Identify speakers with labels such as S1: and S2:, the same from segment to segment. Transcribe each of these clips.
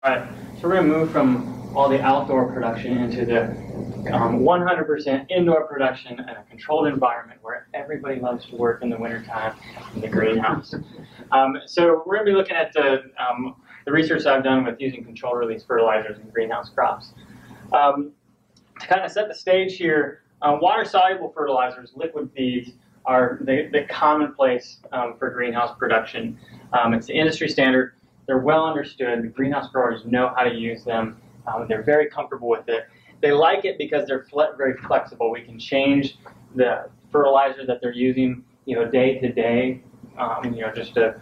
S1: All right, so we're going to move from all the outdoor production into the 100% indoor production in a controlled environment where everybody loves to work in the wintertime in the greenhouse. So we're going to be looking at the research I've done with using controlled release fertilizers in greenhouse crops. To kind of set the stage here, water-soluble fertilizers, liquid feeds, are the commonplace for greenhouse production. It's the industry standard. They're well understood. The greenhouse growers know how to use them. They're very comfortable with it. They like it because they're very flexible. We can change the fertilizer that they're using, day to day. Just a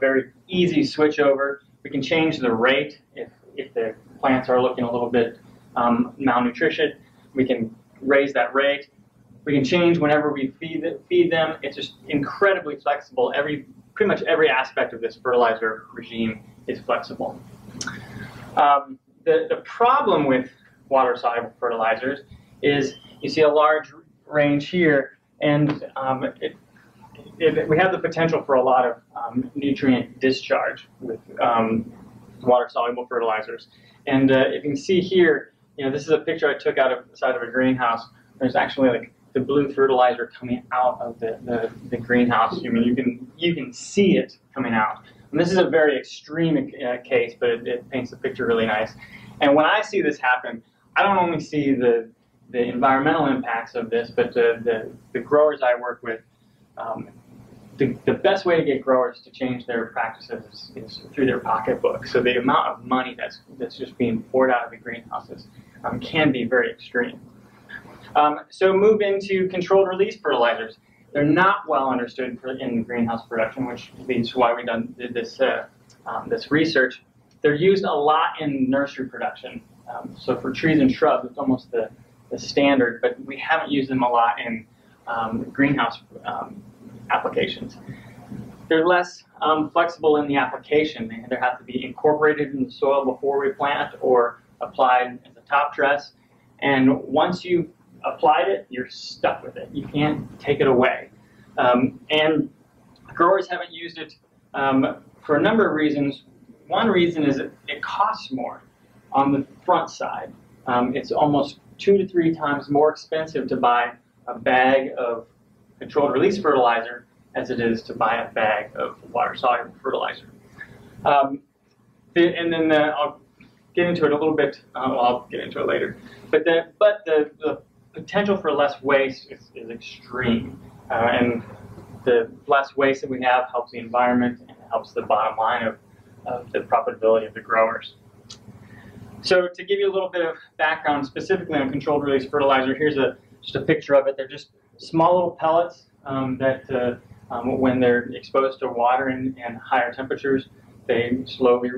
S1: very easy switch over. We can change the rate if the plants are looking a little bit malnutrition. We can raise that rate. We can change whenever we feed them. It's just incredibly flexible. Pretty much every aspect of this fertilizer regime is flexible. The problem with water-soluble fertilizers is you see a large range here, and we have the potential for a lot of nutrient discharge with water-soluble fertilizers. And if you can see here, this is a picture I took out of the side of a greenhouse. There's actually like the blue fertilizer coming out of the greenhouse. I mean, you can see it coming out. And this is a very extreme case, but it paints the picture really nice. And when I see this happen, I don't only see the environmental impacts of this, but the growers I work with, the best way to get growers to change their practices is through their pocketbook. So the amount of money that's just being poured out of the greenhouses can be very extreme. So move into controlled release fertilizers. They're not well understood in greenhouse production, which leads to why we did this research. They're used a lot in nursery production. So for trees and shrubs, it's almost the standard, but we haven't used them a lot in greenhouse applications. They're less flexible in the application. They either have to be incorporated in the soil before we plant or applied as a top dress. And once you've applied it, you're stuck with it. You can't take it away. And growers haven't used it for a number of reasons. One reason is it costs more on the front side. It's almost 2 to 3 times more expensive to buy a bag of controlled release fertilizer as it is to buy a bag of water-soluble fertilizer. And then I'll get into it a little bit. I'll get into it later. But the potential for less waste is extreme. And the less waste that we have helps the environment and helps the bottom line of the profitability of the growers. So to give you a little bit of background specifically on controlled release fertilizer, here's just a picture of it. They're just small little pellets that when they're exposed to water and higher temperatures, they slowly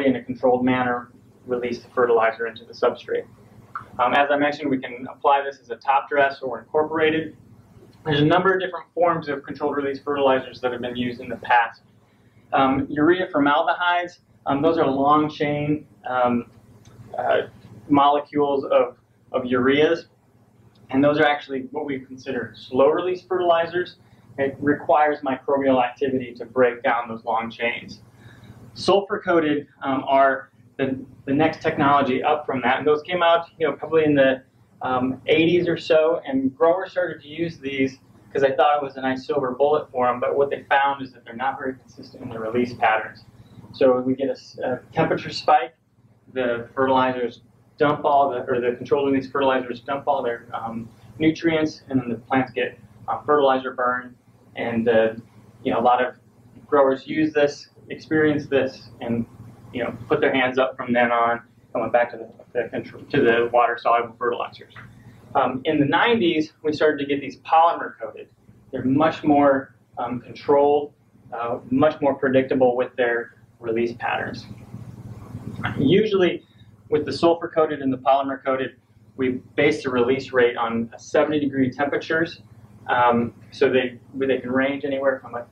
S1: in a controlled manner release the fertilizer into the substrate. As I mentioned, we can apply this as a top dress or incorporated. There's a number of different forms of controlled release fertilizers that have been used in the past. Urea formaldehydes, those are long chain molecules of ureas, and those are actually what we consider slow release fertilizers. It requires microbial activity to break down those long chains. Sulfur coated are the next technology up from that, and those came out probably in the 80s or so, and growers started to use these because they thought it was a nice silver bullet for them, but what they found is that they're not very consistent in their release patterns. So we get a temperature spike, the fertilizers dump the controlled release fertilizers dump all their nutrients, and then the plants get fertilizer burn, and a lot of growers use this, experience this, and put their hands up from then on and went back to the water-soluble fertilizers. In the 90s, we started to get these polymer-coated. They're much more controlled, much more predictable with their release patterns. Usually, with the sulfur-coated and the polymer-coated, we base the release rate on 70-degree temperatures. So they can range anywhere from a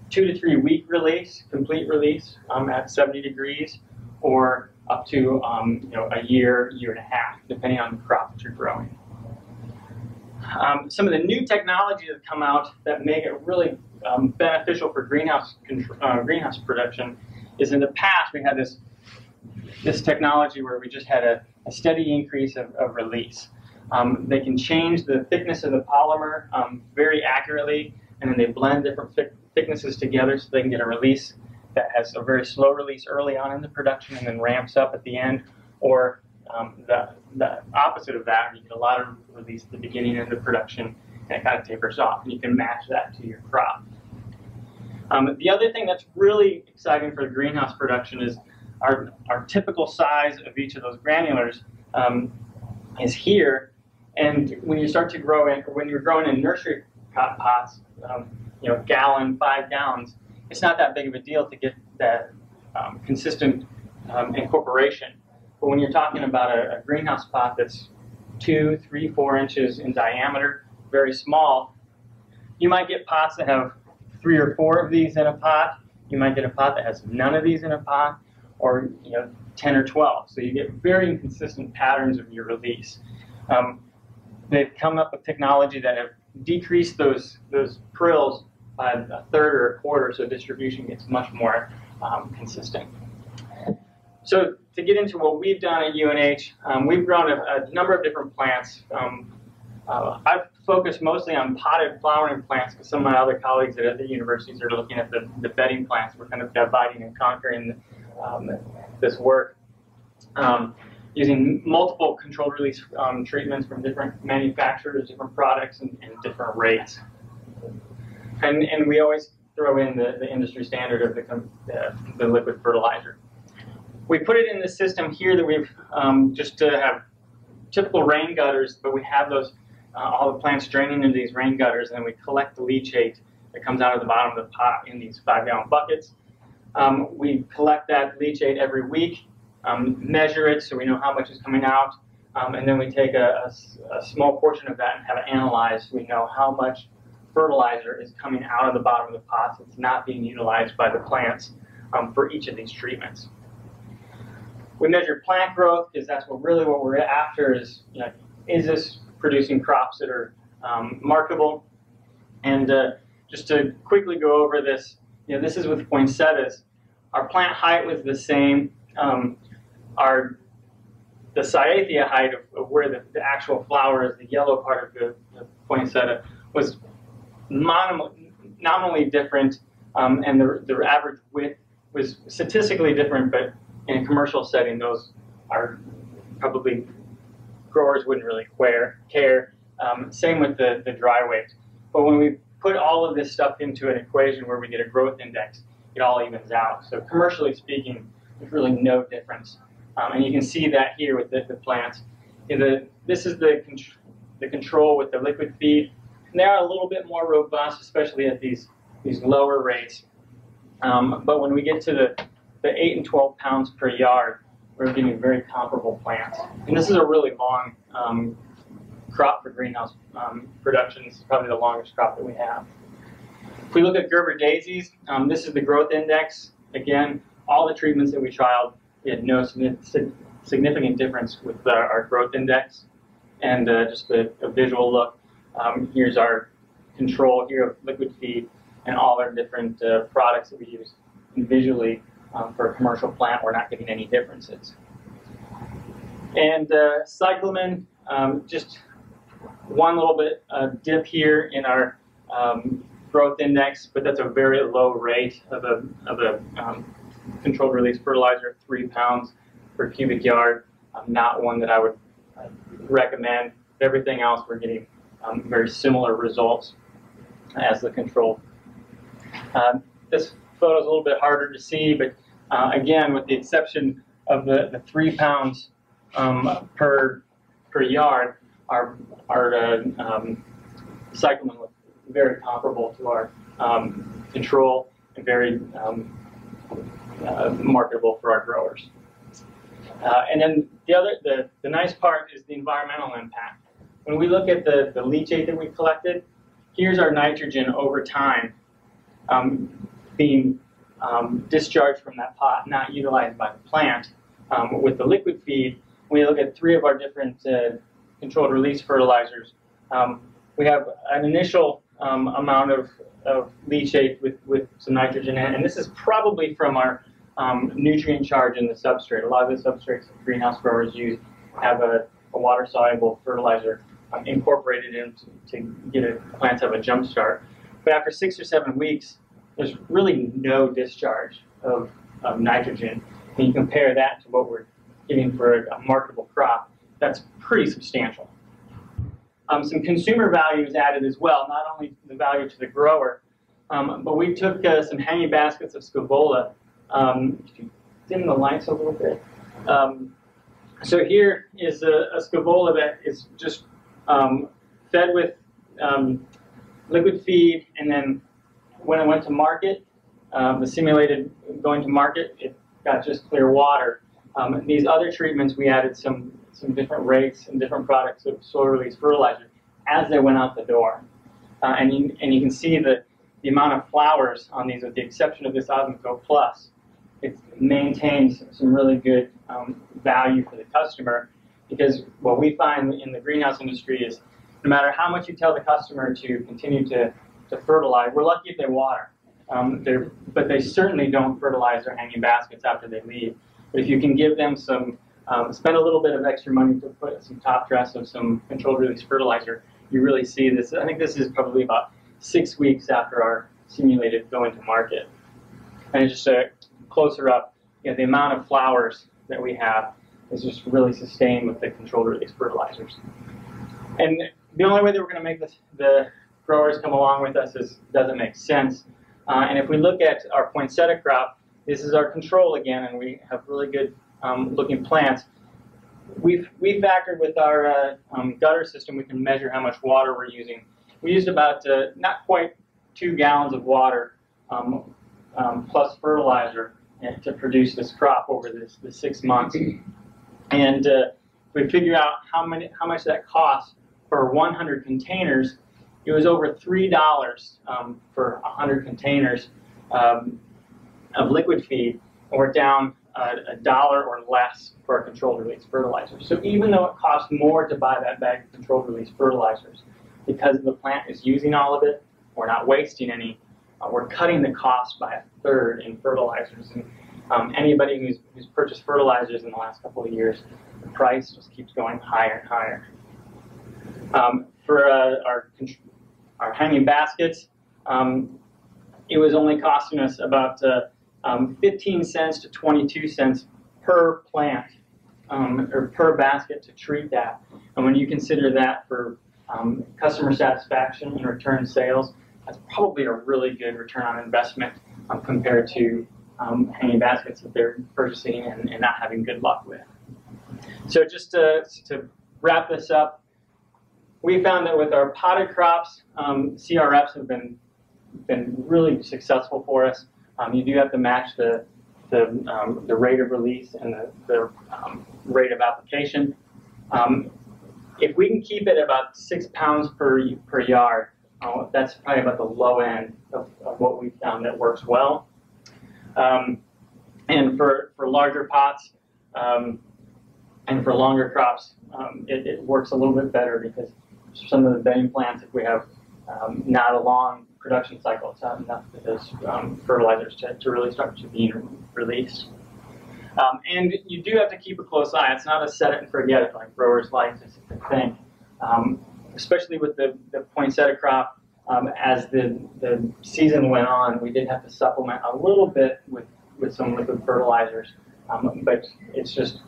S1: 2 to 3 week release, complete release at 70 degrees, or up to a year and a half, depending on the crop that you're growing. Some of the new technologies that have come out that make it really beneficial for greenhouse production is in the past we had this this technology where we just had a steady increase of release. They can change the thickness of the polymer very accurately, and then they blend different thicknesses together so they can get a release that has a very slow release early on in the production and then ramps up at the end, or the opposite of that, you get a lot of release at the beginning of the production and it kind of tapers off, and you can match that to your crop. The other thing that's really exciting for the greenhouse production is our typical size of each of those granulars is here, and when you start to grow in, or when you're growing in nursery pots, gallon, 5 gallons, it's not that big of a deal to get that consistent incorporation. But when you're talking about a greenhouse pot that's 2, 3, 4 inches in diameter, very small, you might get pots that have 3 or 4 of these in a pot. You might get a pot that has none of these in a pot, or 10 or 12. So you get very inconsistent patterns of your release. They've come up with technology that have decreased those prills by a third or a quarter, so distribution gets much more consistent. So to get into what we've done at UNH, we've grown a number of different plants. I've focused mostly on potted flowering plants because some of my other colleagues at other universities are looking at the bedding plants. We're kind of dividing and conquering this work. Using multiple controlled release treatments from different manufacturers, different products, and different rates. And we always throw in the industry standard of the liquid fertilizer. We put it in the system here that we've just to have typical rain gutters, but we have those all the plants draining into these rain gutters, and then we collect the leachate that comes out of the bottom of the pot in these 5-gallon buckets. We collect that leachate every week, measure it so we know how much is coming out, and then we take a small portion of that and have it analyzed so we know how much fertilizer is coming out of the bottom of the pots. It's not being utilized by the plants for each of these treatments. We measure plant growth because that's what we're after is, is this producing crops that are marketable? And just to quickly go over this, this is with poinsettias. Our plant height was the same. The cyathea height of where the actual flower is, the yellow part of the poinsettia, was nominally different, and the average width was statistically different, but in a commercial setting, those are probably growers wouldn't really care. Same with the dry weight. But when we put all of this stuff into an equation where we get a growth index, it all evens out. So commercially speaking, there's really no difference. And you can see that here with the plants. This is the control with the liquid feed. And they are a little bit more robust, especially at these lower rates. But when we get to the 8 and 12 pounds per yard, we're getting very comparable plants. And this is a really long crop for greenhouse production. This is probably the longest crop that we have. If we look at Gerber daisies, this is the growth index. Again, all the treatments that we trialed, we had no significant difference with our growth index. And just a visual look, here's our control here of liquid feed and all our different products that we use. And visually, for a commercial plant, we're not getting any differences. And cyclamen, just one little bit dip here in our growth index, but that's a very low rate of a controlled release fertilizer, 3 pounds per cubic yard. Not one that I would recommend. Everything else, we're getting very similar results as the control. This photo is a little bit harder to see, but again, with the exception of the 3 pounds per yard, our cyclamen look very comparable to our control and very marketable for our growers. And then the nice part is the environmental impact. When we look at the leachate that we collected, here's our nitrogen over time being discharged from that pot, not utilized by the plant. With the liquid feed, we look at 3 of our different controlled release fertilizers. We have an initial amount of leachate with some nitrogen in it, and this is probably from our nutrient charge in the substrate. A lot of the substrates greenhouse growers use have a water-soluble fertilizer incorporated in to get a plant to have a jump start. But after 6 or 7 weeks, there's really no discharge of nitrogen. And you compare that to what we're getting for a marketable crop, that's pretty substantial. Some consumer value is added as well, not only the value to the grower, but we took some hanging baskets of scavola. If you dim the lights a little bit. So here is a scavola that is just fed with liquid feed, and then when it went to market, the simulated going to market, it got just clear water. These other treatments, we added some different rates and different products of soil release fertilizer as they went out the door. And you can see the amount of flowers on these, with the exception of this Osmocote Plus. It maintains some really good value for the customer, because what we find in the greenhouse industry is no matter how much you tell the customer to continue to fertilize, we're lucky if they water. But they certainly don't fertilize their hanging baskets after they leave. But if you can give them some, spend a little bit of extra money to put some top dress of some controlled release fertilizer, you really see this. I think this is probably about 6 weeks after our simulated going to market. And just a closer up, the amount of flowers that we have is just really sustained with the controlled release fertilizers. And the only way that we're going to make the growers come along with us doesn't make sense. And if we look at our poinsettia crop, this is our control again, and we have really good looking plants. We factored with our gutter system, we can measure how much water we're using. We used about not quite 2 gallons of water plus fertilizer to produce this crop over the 6 months. And we figure out how much that costs for 100 containers. It was over $3 for 100 containers of liquid feed, and we're down $1 or less for our controlled release fertilizer. So even though it costs more to buy that bag of controlled release fertilizers, because the plant is using all of it, we're not wasting any. We're cutting the cost by 1/3 in fertilizers. And anybody who's purchased fertilizers in the last couple of years, the price just keeps going higher and higher. For our hanging baskets, it was only costing us about 15 cents to 22 cents per plant, or per basket to treat that. And when you consider that for customer satisfaction and return sales, that's probably a really good return on investment compared to hanging baskets that they're purchasing and not having good luck with. So just to wrap this up, we found that with our potted crops, CRFs have been really successful for us. You do have to match the rate of release and the rate of application. If we can keep it about 6 pounds per yard, that's probably about the low end of what we found that works well. And for larger pots and for longer crops, it works a little bit better, because some of the bedding plants, if we have not a long production cycle, it's not enough for those fertilizers to really start to be released. And you do have to keep a close eye. It's not a set it and forget it like growers like to think. Especially with the poinsettia crop, as the season went on, we did have to supplement a little bit with some liquid fertilizers. But it's just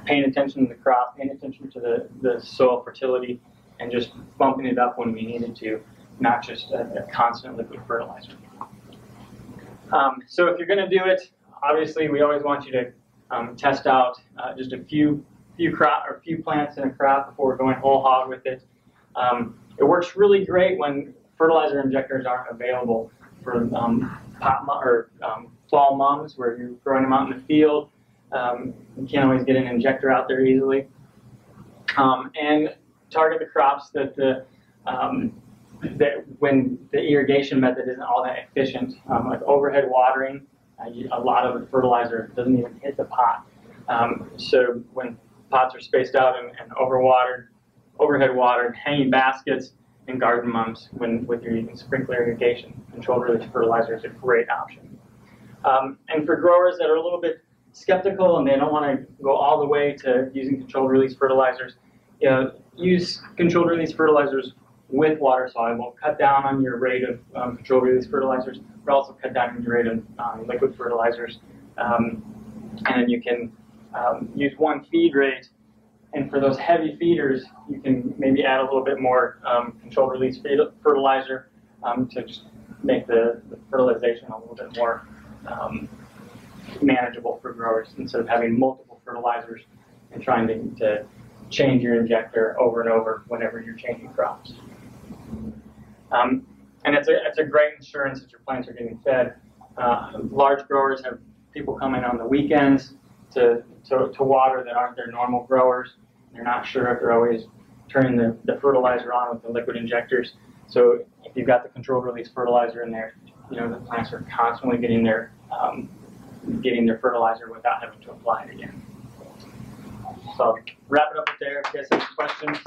S1: paying attention to the crop, paying attention to the soil fertility, and just bumping it up when we needed to, not just a constant liquid fertilizer. So if you're going to do it, obviously we always want you to test out just a few plants in a crop before we're going whole hog with it. It works really great when fertilizer injectors aren't available for fall mums, where you're growing them out in the field. You can't always get an injector out there easily. And target the crops that when the irrigation method isn't all that efficient, like overhead watering. A lot of the fertilizer doesn't even hit the pot. So when pots are spaced out and overhead watered, hanging baskets, and garden mums, with your using sprinkler irrigation, controlled release fertilizer is a great option. And for growers that are a little bit skeptical and they don't want to go all the way to using controlled release fertilizers, use controlled release fertilizers with water soluble. Cut down on your rate of controlled release fertilizers, but also cut down on your rate of liquid fertilizers. And you can use one feed rate. And for those heavy feeders, you can maybe add a little bit more controlled release fertilizer to just make the fertilization a little bit more manageable for growers instead of having multiple fertilizers and trying to change your injector over and over whenever you're changing crops. And it's a great insurance that your plants are getting fed. Large growers have people come in on the weekends to water that aren't their normal growers. They're not sure if they're always turning the fertilizer on with the liquid injectors. So if you've got the controlled release fertilizer in there, the plants are constantly getting their fertilizer without having to apply it again. So I'll wrap it up there. If you guys have any questions.